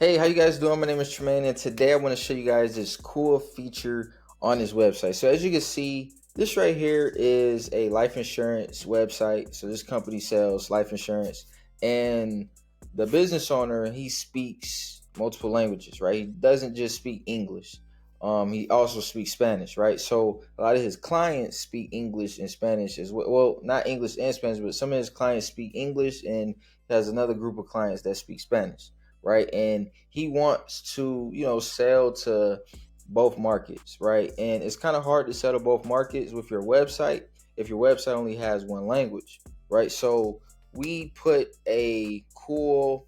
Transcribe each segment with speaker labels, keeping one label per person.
Speaker 1: Hey, how you guys doing? My name is Tremaine, and today I want to show you guys this cool feature on this website. So as you can see, this right here is a life insurance website. So this company sells life insurance, and the business owner, he speaks multiple languages, right? He doesn't just speak English. He also speaks Spanish, right? So a lot of his clients speak English and Spanish as well. Well, not English and Spanish, but some of his clients speak English, and he has another group of clients that speak Spanish, right? And he wants to, sell to both markets, right? And it's kind of hard to sell to both markets with your website if your website only has one language, right? So we put a cool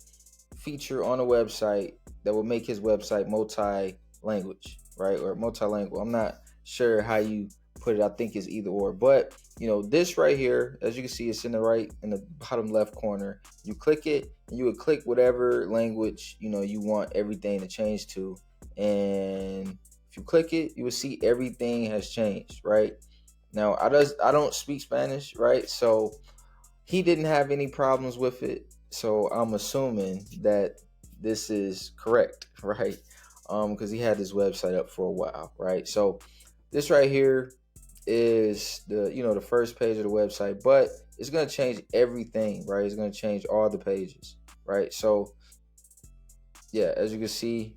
Speaker 1: feature on the website that will make his website multi-language, right? Or multilingual. I'm not sure how you put it. I think it's either or. But this right here, as you can see, it's in the bottom left corner. You click it, and you would click whatever language you want everything to change to. And if you click it, you will see everything has changed, right? Now I don't speak Spanish, right? So he didn't have any problems with it. So I'm assuming that this is correct, right? Because he had his website up for a while, right? So this right here is the first page of the website, but it's gonna change everything, right? It's gonna change all the pages, right? So yeah, as you can see,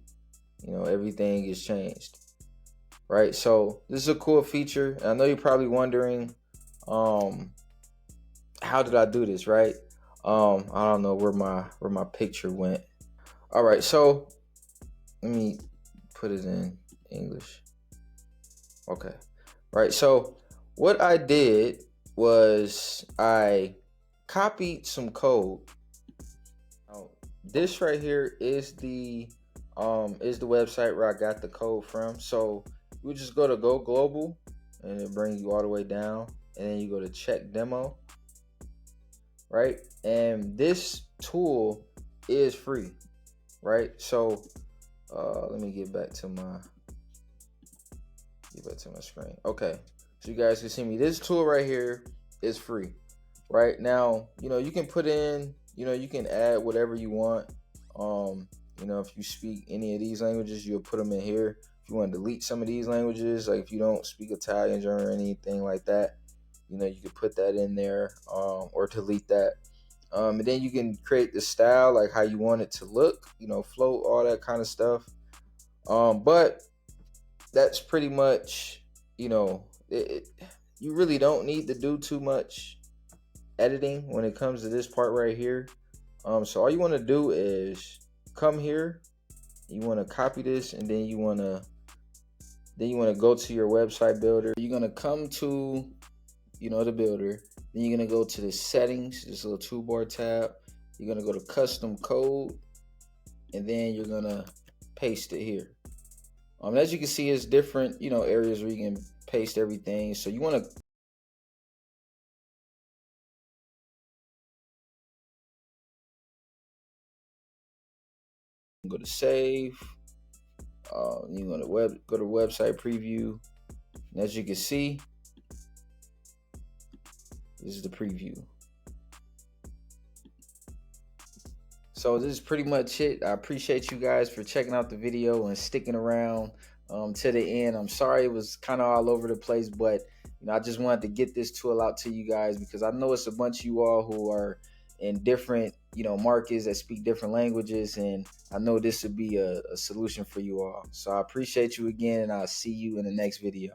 Speaker 1: everything is changed, right? So this is a cool feature. I know you're probably wondering, how did I do this, right? I don't know where my picture went. All right, so let me put it in English. Okay. Right. So what I did was I copied some code. Now, this right here is the website where I got the code from. So you just go to Go Global, and it brings you all the way down, and then you go to Check Demo, right? And this tool is free, right? So let me get back to my screen. Okay, so you guys can see me. This tool right here is free. Right now, you can put in, you can add whatever you want. If you speak any of these languages, you'll put them in here. If you want to delete some of these languages, like if you don't speak Italian, German, or anything like that, you could put that in there, or delete that. And then you can create the style, like how you want it to look, float, all that kind of stuff. But that's pretty much, you really don't need to do too much editing when it comes to this part right here. So all you want to do is come here, you want to copy this, and then you want to go to your website builder. You're going to come to the builder, then you're going to go to the settings, this little toolbar tab. You're going to go to custom code, and then you're going to paste it here. As you can see, it's different areas where you can paste everything. So you want to go to save. You want to go to website preview, and as you can see, this is the preview. So this is pretty much it. I appreciate you guys for checking out the video and sticking around to the end. I'm sorry it was kind of all over the place, but I just wanted to get this tool out to you guys because I know it's a bunch of you all who are in different markets that speak different languages, and I know this would be a solution for you all. So I appreciate you again, and I'll see you in the next video.